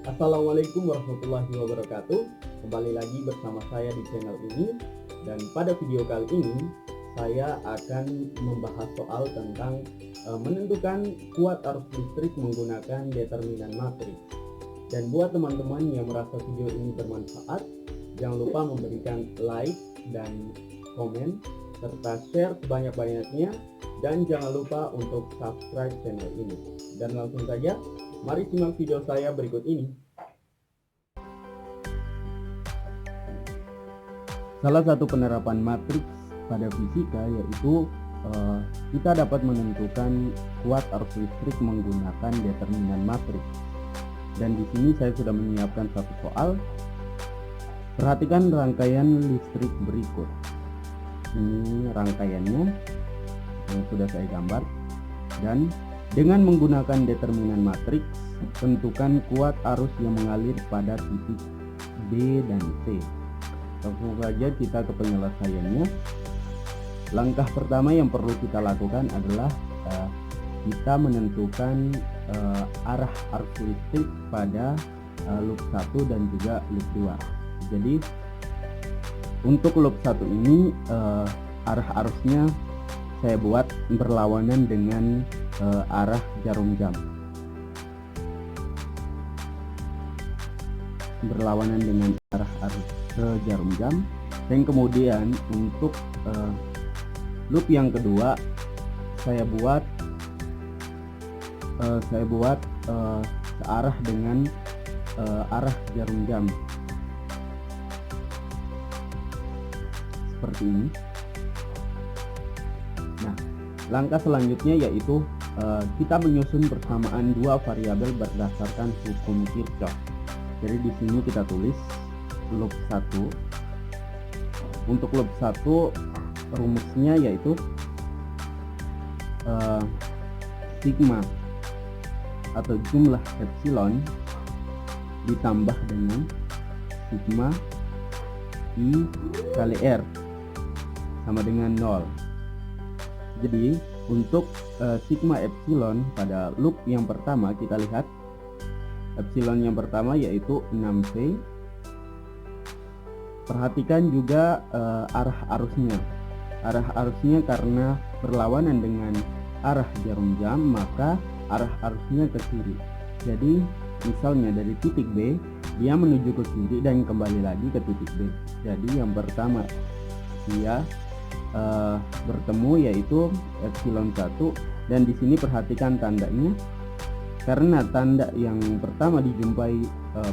Assalamualaikum warahmatullahi wabarakatuh. Kembali lagi bersama saya di channel ini. Dan pada video kali ini saya akan membahas soal tentang menentukan kuat arus listrik menggunakan determinan matriks. Dan buat teman-teman yang merasa video ini bermanfaat, jangan lupa memberikan like dan komen serta share sebanyak-banyaknya, dan jangan lupa untuk subscribe channel ini. Dan langsung saja, mari simak video saya berikut ini. Salah satu penerapan matriks pada fisika yaitu kita dapat menentukan kuat arus listrik menggunakan determinan matriks. Dan di sini saya sudah menyiapkan satu soal. Perhatikan rangkaian listrik berikut. Ini rangkaiannya yang sudah saya gambar. Dan dengan menggunakan determinan matriks, tentukan kuat arus yang mengalir pada titik B dan C. Langsung saja kita ke penyelesaiannya. Langkah pertama yang perlu kita lakukan adalah kita menentukan arah arus listrik pada loop 1 dan juga loop 2. Jadi untuk loop 1 ini arah arusnya saya buat berlawanan dengan arah jarum jam. Berlawanan dengan arah arus jarum jam. Dan kemudian untuk loop yang kedua saya buat searah dengan arah jarum jam seperti ini. Nah, langkah selanjutnya yaitu kita menyusun persamaan dua variabel berdasarkan hukum Kirchhoff. Jadi di sini kita tulis loop 1. Untuk loop 1 rumusnya yaitu sigma atau jumlah epsilon ditambah dengan sigma I kali R sama dengan 0. Jadi untuk sigma epsilon pada loop yang pertama kita lihat epsilon yang pertama yaitu 6C. Perhatikan juga arah arusnya. Arah arusnya karena berlawanan dengan arah jarum jam, maka arah arusnya ke kiri. Jadi misalnya dari titik B dia menuju ke kiri dan kembali lagi ke titik B. Jadi yang pertama dia bertemu yaitu epsilon 1, dan di sini perhatikan tandanya. Karena tanda yang pertama dijumpai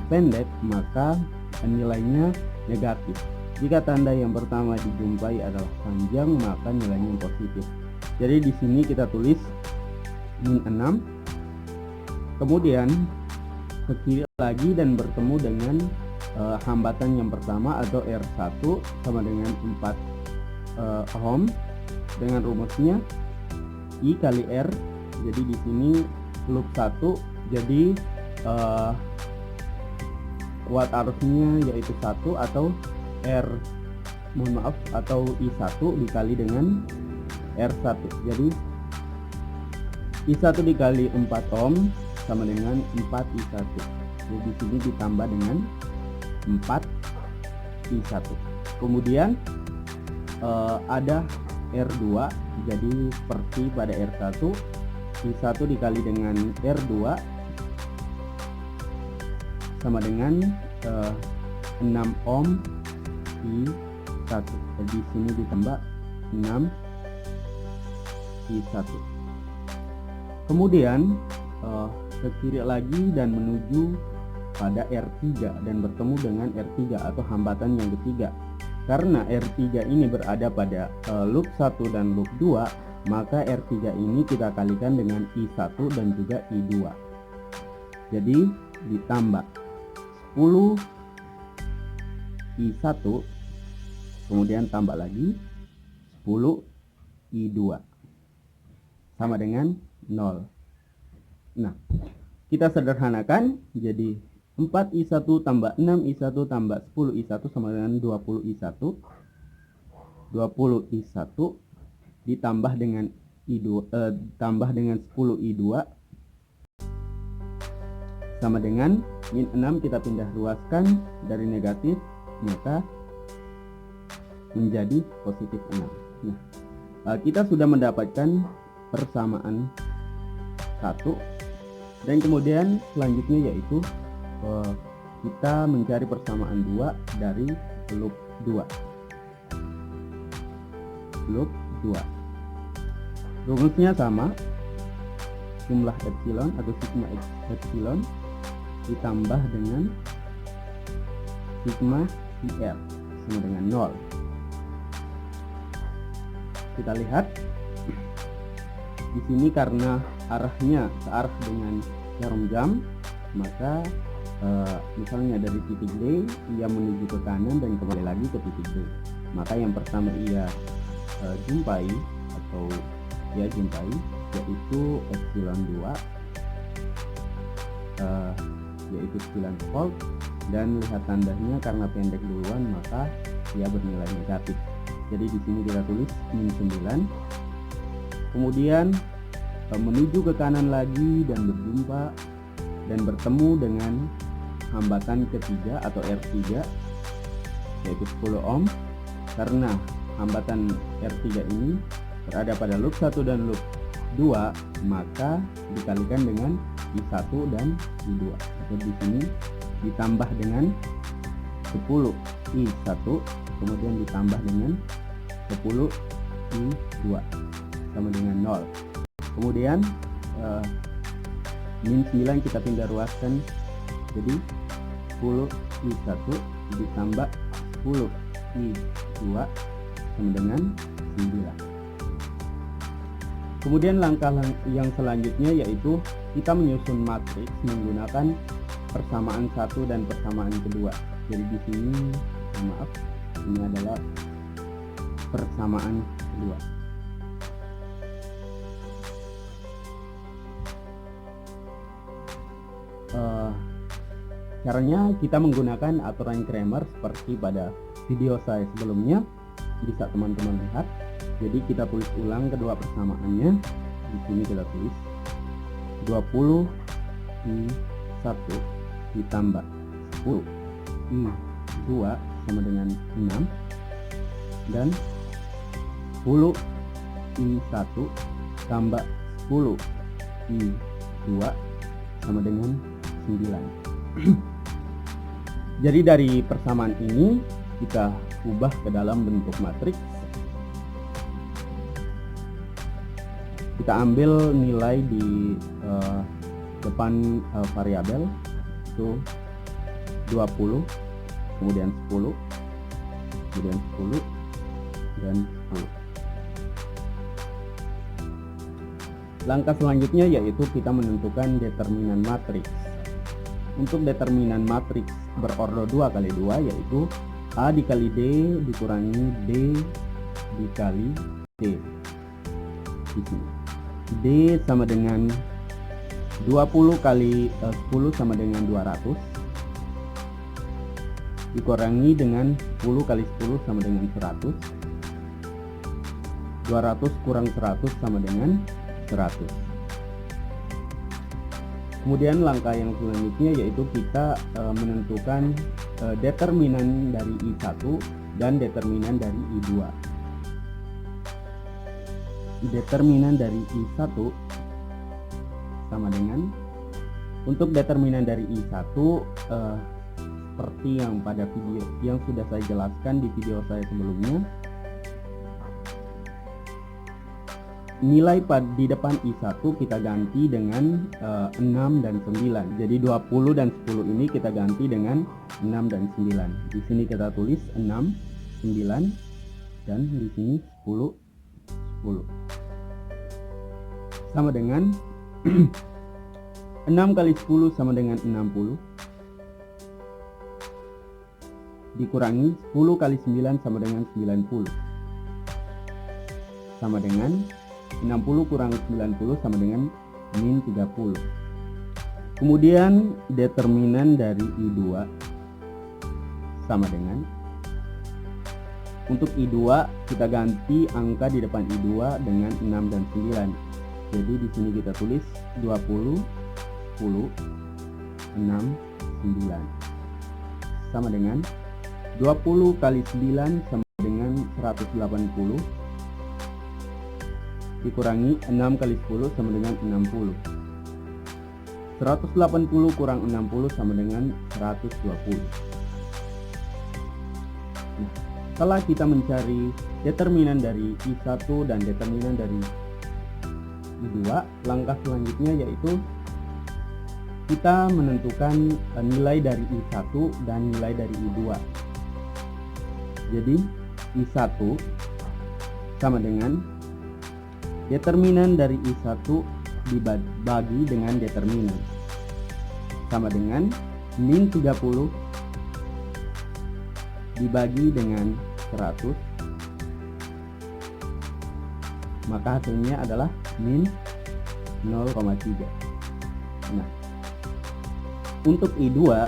pendek, maka nilainya negatif. Jika tanda yang pertama dijumpai adalah panjang, maka nilainya positif. Jadi di sini kita tulis min 6. Kemudian ke kiri lagi dan bertemu dengan hambatan yang pertama atau R1 sama dengan 4 ohm dengan rumusnya I kali R. Jadi di sini loop 1, jadi kuat arusnya yaitu 1 atau atau I1 dikali dengan R1. Jadi I1 dikali 4 ohm sama dengan 4 I1. Jadi di sini ditambah dengan 4 I1. Kemudian ada R2, jadi seperti pada R1, I1 dikali dengan R2 sama dengan 6 ohm I1. Jadi di sini ditambah 6 I1. Kemudian ke kiri lagi dan menuju pada R3 dan bertemu dengan R3 atau hambatan yang ketiga. Karena R3 ini berada pada loop 1 dan loop 2, maka R3 ini kita kalikan dengan I1 dan juga I2. Jadi ditambah 10 I1 kemudian tambah lagi 10 I2 sama dengan 0. Nah, kita sederhanakan jadi 4 I1 tambah 6 I1 tambah 10 I1 sama dengan 20 I1. 20 I1 ditambah dengan tambah dengan 10 I2 sama dengan min 6 kita pindah ruaskan dari negatif, maka menjadi positif 6. Nah, kita sudah mendapatkan persamaan 1, dan kemudian selanjutnya yaitu kita mencari persamaan 2 dari loop 2. Loop 2. Rumusnya sama, jumlah epsilon atau sigma epsilon ditambah dengan sigma IR sama dengan 0. Kita lihat di sini karena arahnya searah dengan jarum jam, maka misalnya dari titik D ia menuju ke kanan dan kembali lagi ke titik D. Maka yang pertama ia jumpai yaitu epsilon 2 yaitu 9 volt, dan lihat tandanya karena pendek duluan maka ia bernilai negatif. Jadi di sini kita tulis min 9. Kemudian menuju ke kanan lagi dan berjumpa dan bertemu dengan hambatan ketiga atau R3 yaitu 10 ohm. Karena hambatan R3 ini berada pada loop 1 dan loop 2, maka dikalikan dengan I1 dan I2. Jadi di sini ditambah dengan 10 I1, kemudian ditambah dengan 10 I2 sama dengan 0. Kemudian min 9 kita pindah ruaskan, jadi 10 I1 ditambah 10 I2 sama dengan 9. Kemudian langkah yang selanjutnya yaitu kita menyusun matriks menggunakan persamaan 1 dan persamaan kedua. Jadi di sini, maaf, ini adalah persamaan kedua. Caranya kita menggunakan aturan Cramer seperti pada video saya sebelumnya, bisa teman-teman lihat. Jadi kita tulis ulang kedua persamaannya. Di sini kita tulis 20 I1 ditambah 10 I2 sama dengan 6, dan 10 I1 tambah 10 I2 sama dengan 9. Jadi dari persamaan ini kita ubah ke dalam bentuk matriks. Kita ambil nilai di depan variabel itu 20, kemudian 10, kemudian 10 dan 10. Langkah selanjutnya yaitu kita menentukan determinan matriks. Untuk determinan matriks berordo 2 kali 2 yaitu A dikali D dikurangi D dikali D. D sama dengan 20 kali 10 sama dengan 200 dikurangi dengan 10 kali 10 sama dengan 100. 200 kurang 100 sama dengan 100. Kemudian langkah yang selanjutnya yaitu kita menentukan determinan dari I1 dan determinan dari I2. Determinan dari I1 sama dengan, untuk determinan dari I1 seperti yang pada video yang sudah saya jelaskan di video saya sebelumnya, nilai di depan I1 kita ganti dengan 6 dan 9. Jadi 20 dan 10 ini kita ganti dengan 6 dan 9. Di sini kita tulis 6, 9, dan di sini 10, 10. Sama dengan 6 kali 10 sama dengan 60 dikurangi 10 kali 9 sama dengan 90 sama dengan 60 kurang 90 sama dengan min 30. Kemudian determinan dari I2 sama dengan, untuk I2 kita ganti angka di depan I2 dengan 6 dan 9. Jadi di sini kita tulis 20, 10, 9 sama dengan 20 kali 9 sama dengan 180 dikurangi 6 kali 10 sama dengan 60. 180 kurang 60 sama dengan 120. Nah, setelah kita mencari determinan dari I1 dan determinan dari I2, langkah selanjutnya yaitu kita menentukan nilai dari I1 dan nilai dari I2. Jadi I1 sama dengan determinan dari I1 dibagi dengan determinan, sama dengan min 30 dibagi dengan 100, maka hasilnya adalah min 0,3. Nah, untuk I2,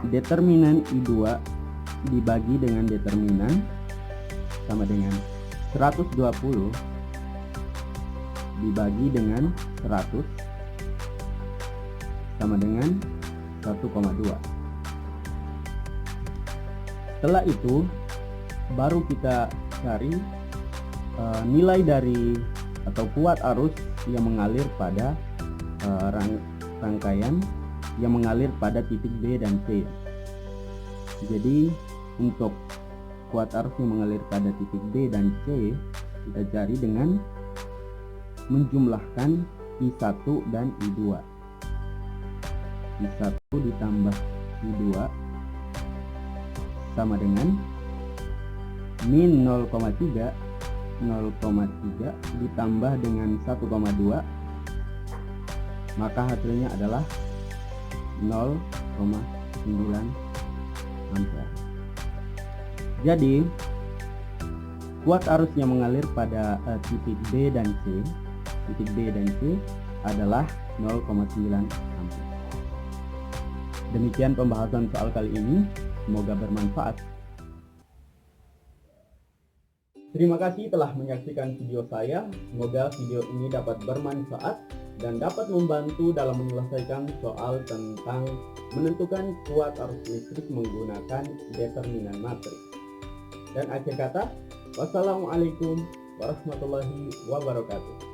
determinan I2 dibagi dengan determinan sama dengan 120 dibagi dengan 100 sama dengan 1,2. Setelah itu baru kita cari nilai dari atau kuat arus yang mengalir pada rangkaian yang mengalir pada titik B dan C. Jadi untuk kuat arus yang mengalir pada titik B dan C kita cari dengan menjumlahkan I1 dan I2. I1 ditambah I2 sama dengan min 0,3 ditambah dengan 1,2, maka hasilnya adalah 0,9 ampere. Jadi kuat arus yang mengalir pada titik B dan C adalah 0,9 ampere. Demikian pembahasan soal kali ini, semoga bermanfaat. Terima kasih telah menyaksikan video saya. Semoga video ini dapat bermanfaat dan dapat membantu dalam menyelesaikan soal tentang menentukan kuat arus listrik menggunakan determinan matriks. Dan akhir kata, wassalamualaikum warahmatullahi wabarakatuh.